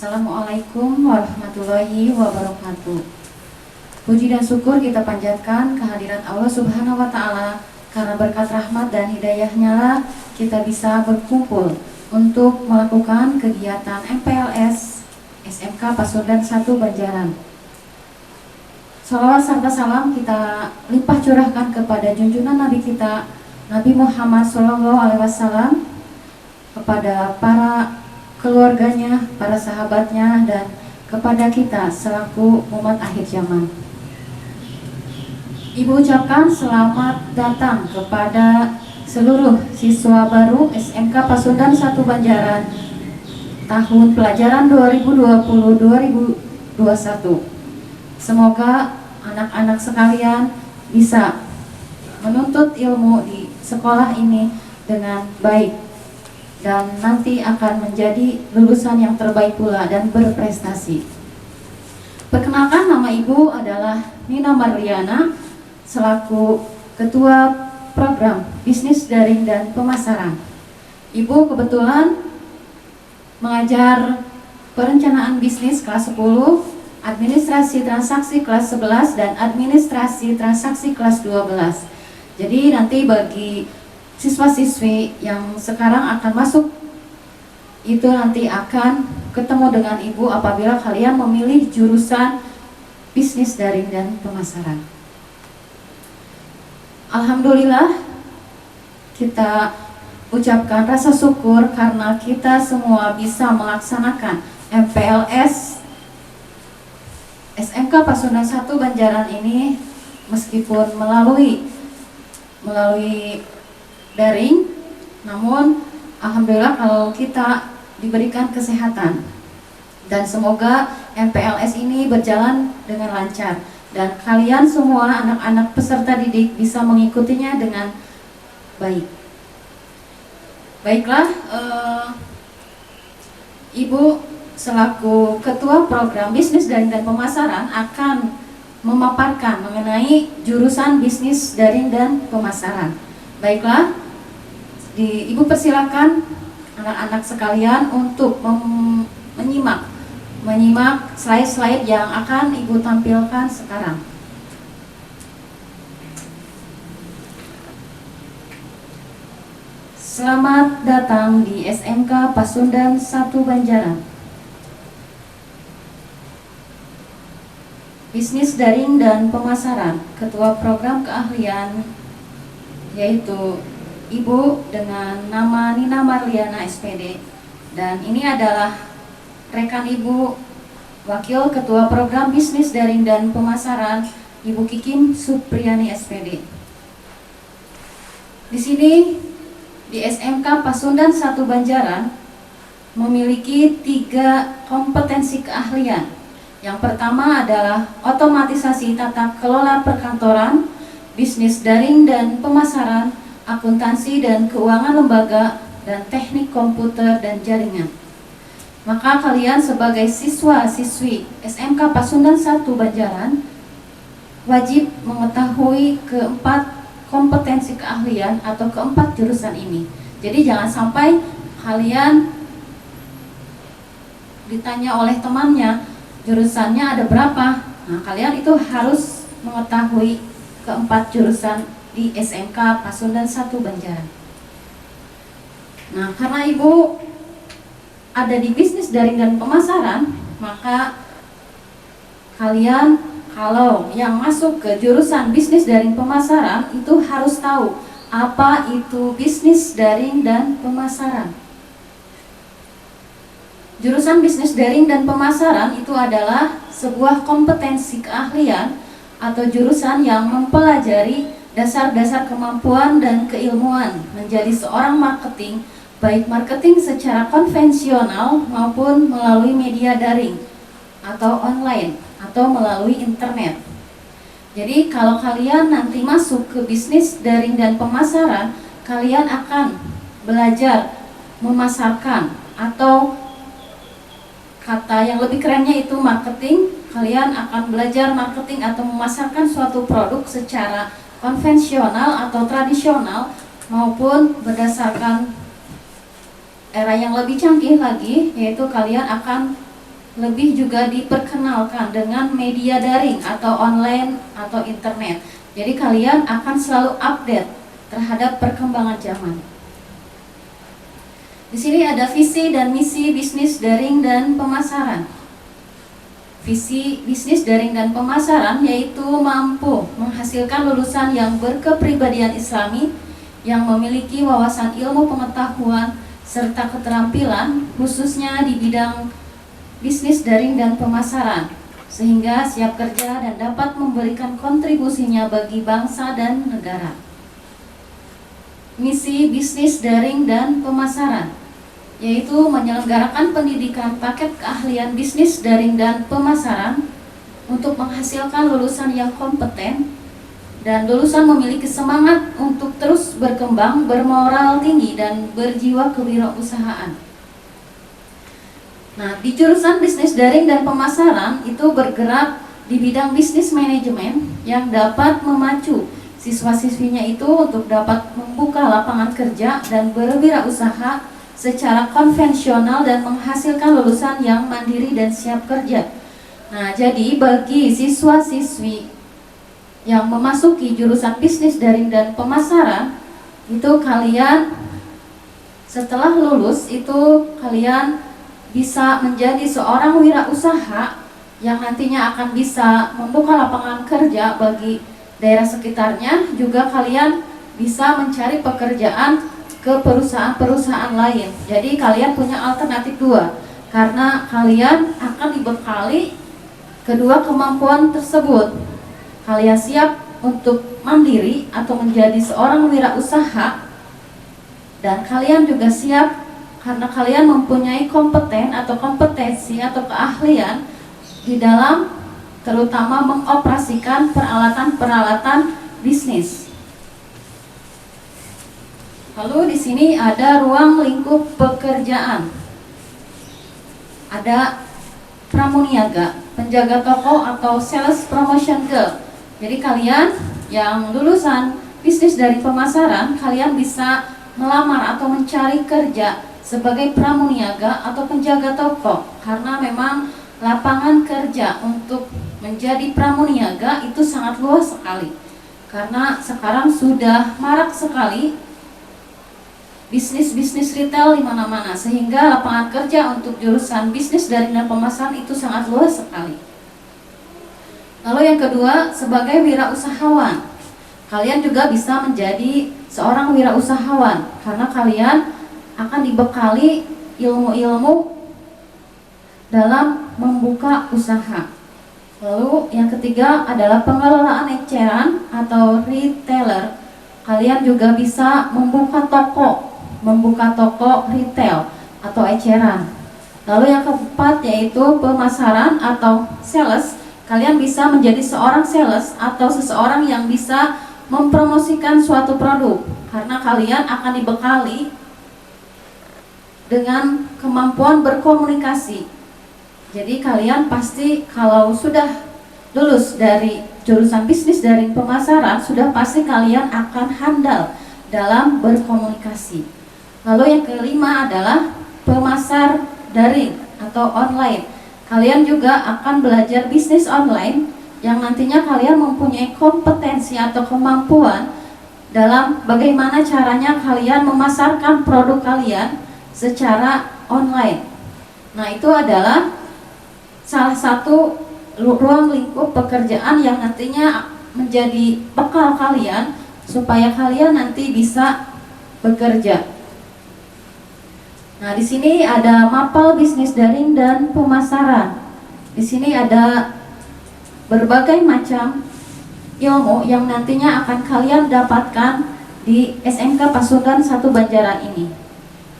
Assalamualaikum warahmatullahi wabarakatuh. Puji dan syukur kita panjatkan kehadirat Allah Subhanahu wa Ta'ala, karena berkat rahmat dan hidayahnya lah kita bisa berkumpul untuk melakukan kegiatan MPLS SMK Pasundan 1 Banjaran. Salawat serta salam kita limpah curahkan kepada junjungan Nabi kita, Nabi Muhammad SAW, kepada para keluarganya, para sahabatnya, dan kepada kita selaku umat akhir zaman. Ibu ucapkan selamat datang kepada seluruh siswa baru SMK Pasundan 1 Banjaran tahun pelajaran 2020-2021. Semoga anak-anak sekalian bisa menuntut ilmu di sekolah ini dengan baik dan nanti akan menjadi lulusan yang terbaik pula dan berprestasi. Perkenalkan, nama ibu adalah Nina Marliana selaku Ketua Program Bisnis Daring dan Pemasaran. Ibu kebetulan mengajar perencanaan bisnis kelas 10, administrasi transaksi kelas 11, dan administrasi transaksi kelas 12. Jadi nanti bagi siswa-siswi yang sekarang akan masuk itu nanti akan ketemu dengan ibu apabila kalian memilih jurusan bisnis daring dan pemasaran. Alhamdulillah, kita ucapkan rasa syukur karena kita semua bisa melaksanakan MPLS SMK Pasundan 1 Banjaran ini meskipun melalui daring, namun alhamdulillah kalau kita diberikan kesehatan, dan semoga MPLS ini berjalan dengan lancar dan kalian semua anak-anak peserta didik bisa mengikutinya dengan baik. Baiklah, Ibu selaku Ketua Program Bisnis Daring dan Pemasaran akan memaparkan mengenai jurusan Bisnis Daring dan Pemasaran. Baiklah, Ibu persilakan anak-anak sekalian untuk menyimak slide-slide yang akan Ibu tampilkan sekarang. Selamat datang di SMK Pasundan 1 Banjaran. Bisnis Daring dan Pemasaran, Ketua Program Keahlian yaitu Ibu dengan nama Nina Marliana SPD, dan ini adalah rekan Ibu, Wakil Ketua Program Bisnis Daring dan Pemasaran, Ibu Kikim Supriyani SPD. Di sini di SMK Pasundan 1 Banjaran memiliki 3 kompetensi keahlian. Yang pertama adalah otomatisasi tata kelola perkantoran, bisnis daring dan pemasaran, akuntansi dan keuangan lembaga, dan teknik komputer dan jaringan. Maka kalian sebagai siswa-siswi SMK Pasundan 1 Banjaran wajib mengetahui keempat kompetensi keahlian atau keempat jurusan ini. Jadi jangan sampai kalian ditanya oleh temannya jurusannya ada berapa. Nah, kalian itu harus mengetahui keempat jurusan di SMK Pasundan 1 Banjaran. Nah, karena Ibu ada di bisnis daring dan pemasaran, maka kalian kalau yang masuk ke jurusan bisnis daring pemasaran itu harus tahu apa itu bisnis daring dan pemasaran. Jurusan bisnis daring dan pemasaran itu adalah sebuah kompetensi keahlian atau jurusan yang mempelajari dasar-dasar kemampuan dan keilmuan menjadi seorang marketing, baik marketing secara konvensional maupun melalui media daring atau online atau melalui internet. Jadi kalau kalian nanti masuk ke bisnis daring dan pemasaran, kalian akan belajar memasarkan, atau kata yang lebih kerennya itu marketing. Kalian akan belajar marketing atau memasarkan suatu produk secara konvensional atau tradisional maupun berdasarkan era yang lebih canggih lagi, yaitu kalian akan lebih juga diperkenalkan dengan media daring atau online atau internet. Jadi kalian akan selalu update terhadap perkembangan zaman. Di sini ada visi dan misi bisnis daring dan pemasaran. Visi bisnis daring dan pemasaran yaitu mampu menghasilkan lulusan yang berkepribadian Islami, yang memiliki wawasan ilmu pengetahuan serta keterampilan khususnya di bidang bisnis daring dan pemasaran, sehingga siap kerja dan dapat memberikan kontribusinya bagi bangsa dan negara. Misi bisnis daring dan pemasaran yaitu menyelenggarakan pendidikan paket keahlian bisnis daring dan pemasaran untuk menghasilkan lulusan yang kompeten dan lulusan memiliki semangat untuk terus berkembang, bermoral tinggi dan berjiwa kewirausahaan. Nah, di jurusan bisnis daring dan pemasaran itu bergerak di bidang bisnis manajemen yang dapat memacu siswa-siswinya itu untuk dapat membuka lapangan kerja dan berwirausaha secara konvensional dan menghasilkan lulusan yang mandiri dan siap kerja. Nah, jadi bagi siswa-siswi yang memasuki jurusan bisnis daring dan pemasaran, itu kalian setelah lulus itu kalian bisa menjadi seorang wirausaha yang nantinya akan bisa membuka lapangan kerja bagi daerah sekitarnya. Juga kalian bisa mencari pekerjaan ke perusahaan-perusahaan lain. Jadi kalian punya alternatif dua, karena kalian akan dibekali kedua kemampuan tersebut. Kalian siap untuk mandiri atau menjadi seorang wirausaha, dan kalian juga siap karena kalian mempunyai kompeten atau kompetensi atau keahlian di dalam terutama mengoperasikan peralatan-peralatan bisnis. Lalu di sini ada ruang lingkup pekerjaan. Ada pramuniaga, penjaga toko atau sales promotion girl. Jadi kalian yang lulusan bisnis dari pemasaran, kalian bisa melamar atau mencari kerja sebagai pramuniaga atau penjaga toko, karena memang lapangan kerja untuk menjadi pramuniaga itu sangat luas sekali. Karena sekarang sudah marak sekali bisnis-bisnis retail di mana-mana, sehingga lapangan kerja untuk jurusan bisnis daring dan pemasaran itu sangat luas sekali. Lalu yang kedua, sebagai wirausahawan. Kalian juga bisa menjadi seorang wirausahawan karena kalian akan dibekali ilmu-ilmu dalam membuka usaha. Lalu yang ketiga adalah pengelolaan eceran atau retailer. Kalian juga bisa membuka toko retail atau eceran. Lalu yang keempat yaitu pemasaran atau sales. Kalian bisa menjadi seorang sales atau seseorang yang bisa mempromosikan suatu produk, karena kalian akan dibekali dengan kemampuan berkomunikasi. Jadi kalian pasti kalau sudah lulus dari jurusan bisnis daring pemasaran, sudah pasti kalian akan handal dalam berkomunikasi. Lalu yang kelima adalah pemasar daring atau online. Kalian juga akan belajar bisnis online yang nantinya kalian mempunyai kompetensi atau kemampuan dalam bagaimana caranya kalian memasarkan produk kalian secara online. Nah, itu adalah salah satu ruang lingkup pekerjaan yang nantinya menjadi bekal kalian supaya kalian nanti bisa bekerja. Nah, di sini ada mapel bisnis daring dan pemasaran. Di sini ada berbagai macam ilmu yang nantinya akan kalian dapatkan di SMK Pasundan 1 Banjaran ini.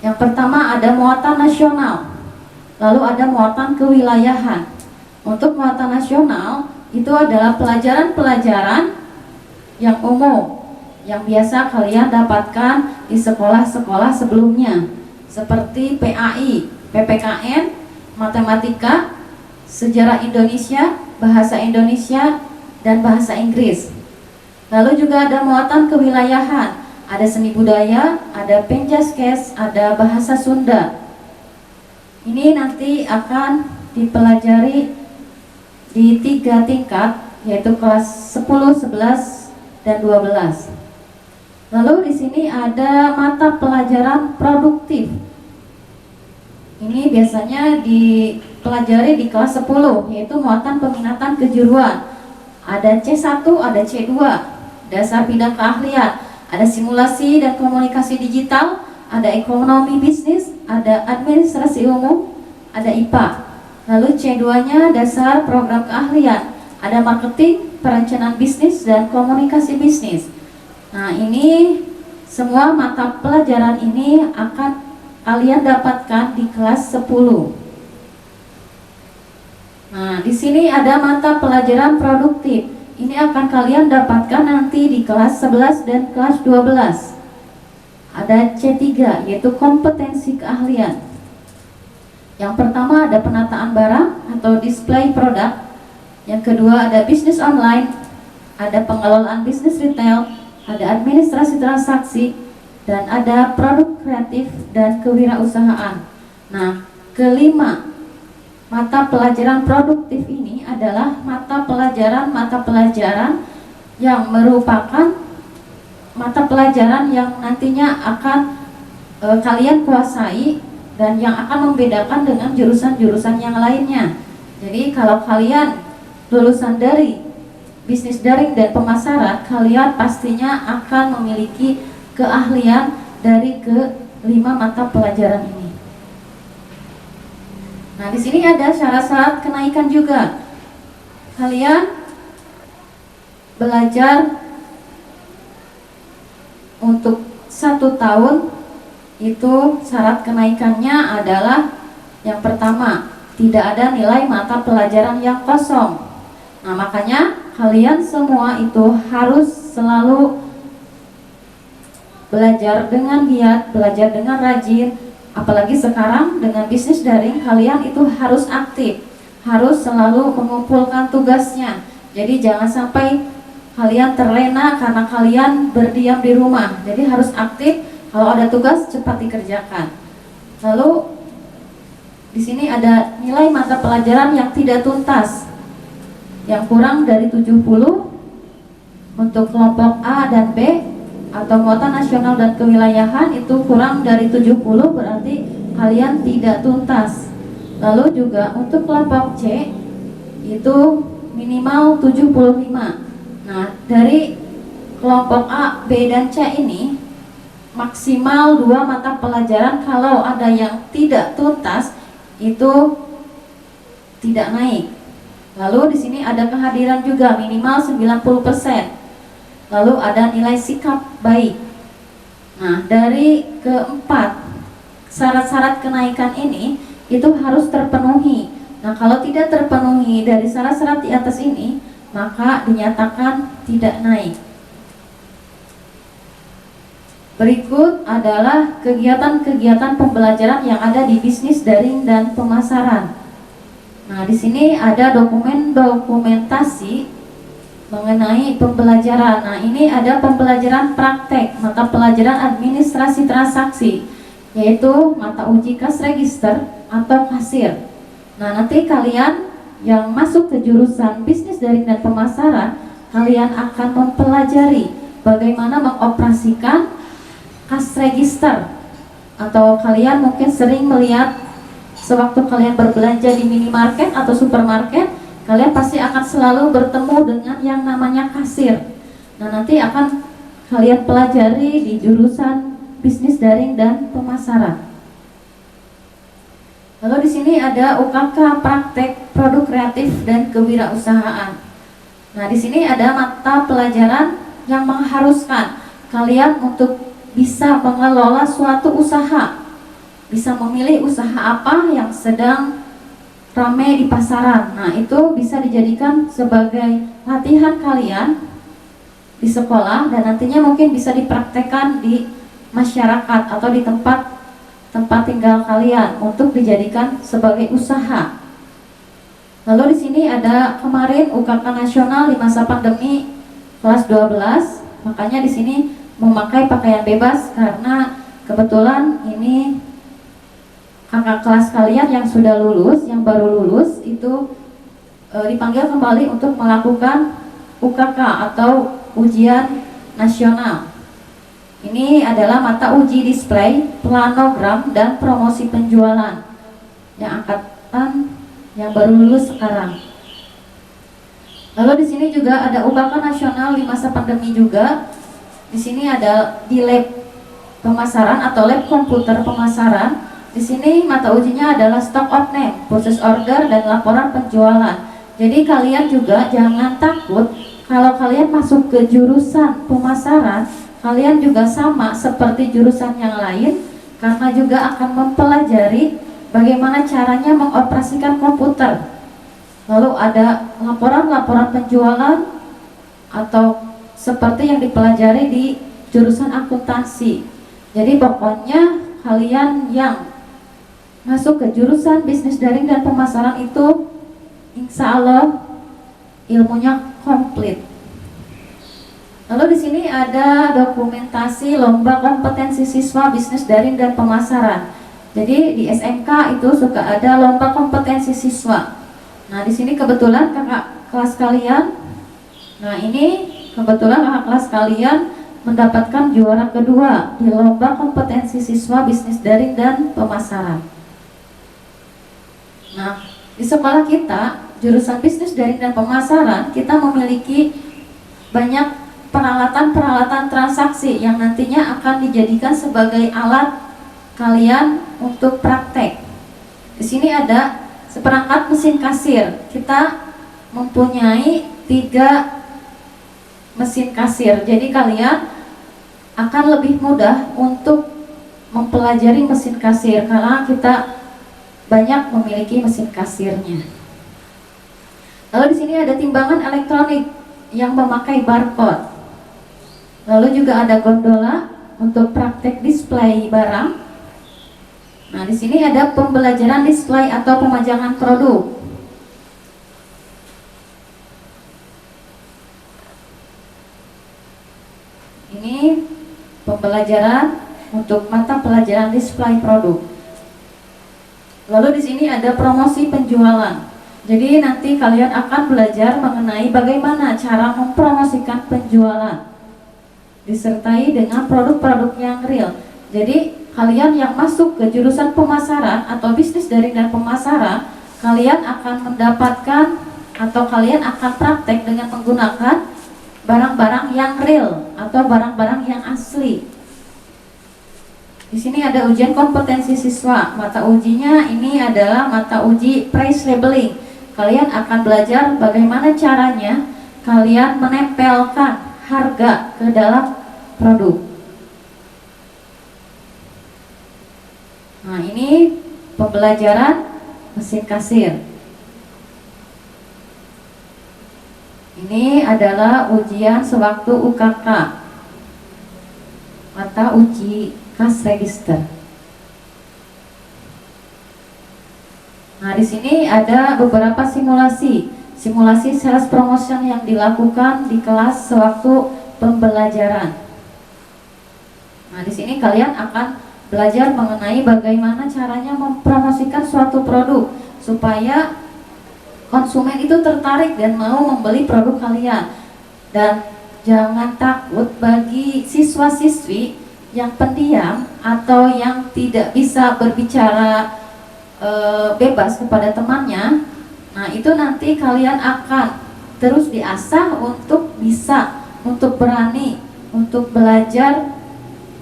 Yang pertama ada muatan nasional, lalu ada muatan kewilayahan. Untuk muatan nasional itu adalah pelajaran-pelajaran yang umum yang biasa kalian dapatkan di sekolah-sekolah sebelumnya, seperti PAI, PPKN, matematika, sejarah Indonesia, bahasa Indonesia, dan bahasa Inggris. Lalu juga ada muatan kewilayahan, ada seni budaya, ada penjaskes, ada bahasa Sunda. Ini nanti akan dipelajari di 3 tingkat, yaitu kelas 10, 11, dan 12. Lalu di sini ada mata pelajaran produktif. Ini biasanya dipelajari di kelas 10, yaitu muatan peminatan kejuruan. Ada C1, ada C2, dasar bidang keahlian, ada simulasi dan komunikasi digital, ada ekonomi bisnis, ada administrasi umum, ada IPA. Lalu C2-nya dasar program keahlian, ada marketing, perencanaan bisnis, dan komunikasi bisnis. Nah, ini semua mata pelajaran ini akan kalian dapatkan di kelas 10. Nah, di sini ada mata pelajaran produktif. Ini akan kalian dapatkan nanti di kelas 11 dan kelas 12. Ada C3, yaitu kompetensi keahlian. Yang pertama ada penataan barang atau display produk. Yang kedua ada bisnis online, ada pengelolaan bisnis retail, ada administrasi transaksi, dan ada produk kreatif dan kewirausahaan. Nah, kelima mata pelajaran produktif ini adalah mata pelajaran yang merupakan mata pelajaran yang nantinya akan kalian kuasai dan yang akan membedakan dengan jurusan-jurusan yang lainnya. Jadi kalau kalian lulusan dari bisnis daring dan pemasaran, kalian pastinya akan memiliki keahlian dari kelima mata pelajaran ini. Nah, di sini ada syarat-syarat kenaikan juga. Kalian belajar untuk 1 tahun, itu syarat kenaikannya adalah yang pertama, tidak ada nilai mata pelajaran yang kosong. Nah, makanya kalian semua itu harus selalu belajar dengan giat, belajar dengan rajin. Apalagi sekarang dengan bisnis daring, kalian itu harus aktif, harus selalu mengumpulkan tugasnya. Jadi jangan sampai kalian terlena karena kalian berdiam di rumah. Jadi harus aktif. Kalau ada tugas cepat dikerjakan. Lalu di sini ada nilai mata pelajaran yang tidak tuntas, yang kurang dari 70 untuk kelompok A dan B, atau muatan nasional dan kewilayahan itu kurang dari 70, berarti kalian tidak tuntas. Lalu juga untuk kelompok C itu minimal 75. Nah, dari kelompok A, B, dan C ini maksimal 2 mata pelajaran. Kalau ada yang tidak tuntas itu tidak naik. Lalu di sini ada kehadiran juga minimal 90%. Lalu ada nilai sikap baik. Nah, dari keempat syarat-syarat kenaikan ini itu harus terpenuhi. Nah, kalau tidak terpenuhi dari syarat-syarat di atas ini, maka dinyatakan tidak naik. Berikut adalah kegiatan-kegiatan pembelajaran yang ada di bisnis daring dan pemasaran. Nah, di sini ada dokumentasi mengenai pembelajaran. Nah, ini ada pembelajaran praktek, mata pelajaran administrasi transaksi, yaitu mata uji kas register atau kasir. Nah, nanti kalian yang masuk ke jurusan bisnis daring dan pemasaran, kalian akan mempelajari bagaimana mengoperasikan kas register. Atau kalian mungkin sering melihat sewaktu kalian berbelanja di minimarket atau supermarket, kalian pasti akan selalu bertemu dengan yang namanya kasir. Nah, nanti akan kalian pelajari di jurusan bisnis daring dan pemasaran. Lalu di sini ada UKK praktek produk kreatif dan kewirausahaan. Nah, di sini ada mata pelajaran yang mengharuskan kalian untuk bisa mengelola suatu usaha, bisa memilih usaha apa yang sedang ramai di pasaran. Nah, itu bisa dijadikan sebagai latihan kalian di sekolah dan nantinya mungkin bisa dipraktekkan di masyarakat atau di tempat tinggal kalian untuk dijadikan sebagai usaha. Lalu di sini ada kemarin UKK nasional di masa pandemi kelas 12, makanya di sini memakai pakaian bebas karena kebetulan ini kakak kelas kalian yang sudah lulus, yang baru lulus itu dipanggil kembali untuk melakukan UKK atau ujian nasional. Ini adalah mata uji display, planogram, dan promosi penjualan yang angkatan yang baru lulus sekarang. Lalu di sini juga ada UKK nasional di masa pandemi juga. Di sini ada di lab pemasaran atau lab komputer pemasaran. Di sini mata ujinya adalah stock of name, purchase order, dan laporan penjualan. Jadi kalian juga jangan takut kalau kalian masuk ke jurusan pemasaran, kalian juga sama seperti jurusan yang lain, karena juga akan mempelajari bagaimana caranya mengoperasikan komputer. Lalu ada laporan-laporan penjualan atau seperti yang dipelajari di jurusan akuntansi. Jadi pokoknya kalian yang masuk ke jurusan bisnis daring dan pemasaran itu insya Allah ilmunya komplit. Lalu di sini ada dokumentasi lomba kompetensi siswa bisnis daring dan pemasaran. Jadi di SMK itu suka ada lomba kompetensi siswa. Nah di sini kebetulan kakak kelas kalian, nah ini kebetulan kakak kelas kalian mendapatkan juara kedua di lomba kompetensi siswa bisnis daring dan pemasaran. Nah di sekolah kita jurusan bisnis daring dan pemasaran kita memiliki banyak peralatan-peralatan transaksi yang nantinya akan dijadikan sebagai alat kalian untuk praktek. Di sini ada seperangkat mesin kasir. Kita mempunyai 3 mesin kasir. Jadi kalian akan lebih mudah untuk mempelajari mesin kasir karena kita banyak memiliki mesin kasirnya. Lalu di sini ada timbangan elektronik yang memakai barcode. Lalu juga ada gondola untuk praktek display barang. Nah, di sini ada pembelajaran display atau pemajangan produk. Ini pembelajaran untuk mata pelajaran display produk. Lalu di sini ada promosi penjualan. Jadi nanti kalian akan belajar mengenai bagaimana cara mempromosikan penjualan, disertai dengan produk-produk yang real. Jadi kalian yang masuk ke jurusan pemasaran atau bisnis daring dan pemasaran, kalian akan mendapatkan atau kalian akan praktek dengan menggunakan barang-barang yang real atau barang-barang yang asli. Di sini ada ujian kompetensi siswa. Mata ujinya ini adalah mata uji price labeling. Kalian akan belajar bagaimana caranya kalian menempelkan harga ke dalam produk. Nah, ini pembelajaran mesin kasir. Ini adalah ujian sewaktu UKK, mata uji cash register. Nah, di sini ada beberapa simulasi sales promotion yang dilakukan di kelas sewaktu pembelajaran. Nah, di sini kalian akan belajar mengenai bagaimana caranya mempromosikan suatu produk supaya konsumen itu tertarik dan mau membeli produk kalian. Dan jangan takut bagi siswa-siswi yang pendiam atau yang tidak bisa berbicara bebas kepada temannya. Nah, itu nanti kalian akan terus diasah untuk bisa, untuk berani, untuk belajar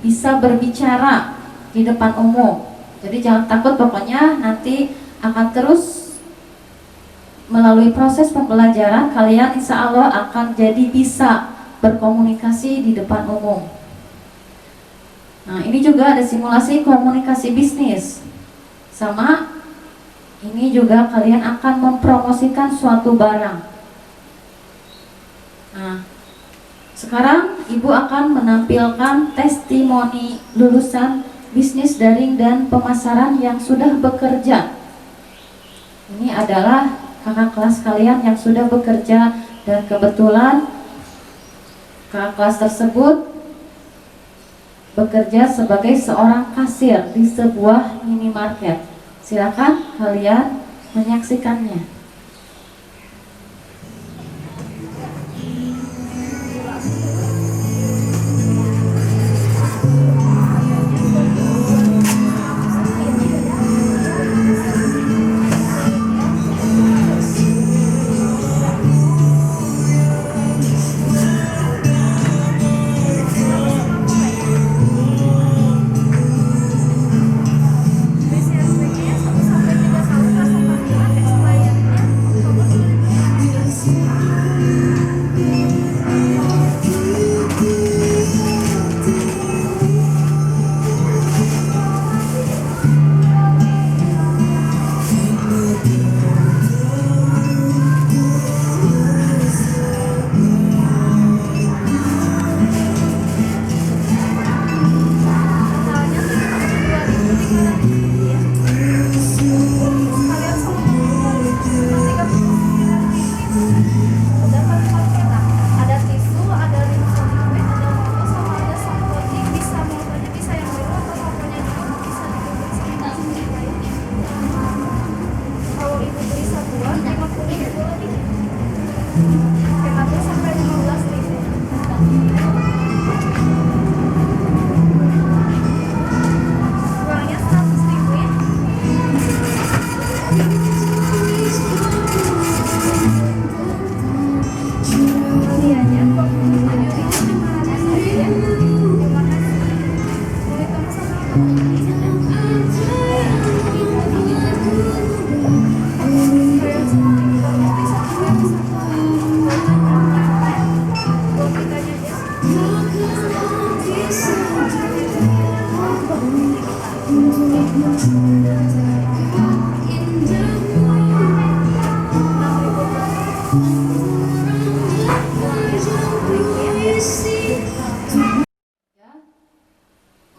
bisa berbicara di depan umum. Jadi jangan takut, pokoknya nanti akan terus melalui proses pembelajaran kalian insya Allah akan jadi bisa berkomunikasi di depan umum. Nah, ini juga ada simulasi komunikasi bisnis. Sama, ini juga kalian akan mempromosikan suatu barang. Nah, sekarang Ibu akan menampilkan testimoni lulusan bisnis daring dan pemasaran yang sudah bekerja. Ini adalah kakak kelas kalian yang sudah bekerja dan kebetulan kakak kelas tersebut bekerja sebagai seorang kasir di sebuah minimarket. Silakan kalian menyaksikannya.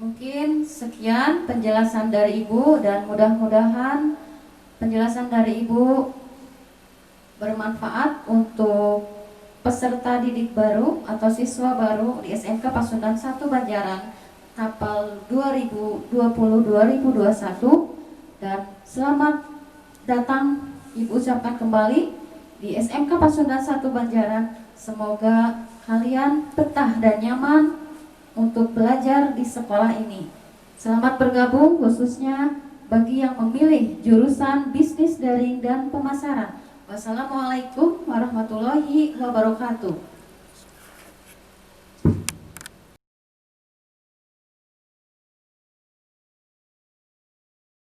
Mungkin sekian penjelasan dari Ibu, dan mudah-mudahan penjelasan dari Ibu bermanfaat untuk peserta didik baru atau siswa baru di SMK Pasundan 1 Banjaran Tapal 2020-2021, dan selamat datang Ibu ucapkan kembali di SMK Pasundan 1 Banjaran. Semoga kalian betah dan nyaman untuk belajar di sekolah ini. Selamat bergabung khususnya bagi yang memilih jurusan bisnis daring dan pemasaran. Wassalamualaikum warahmatullahi wabarakatuh.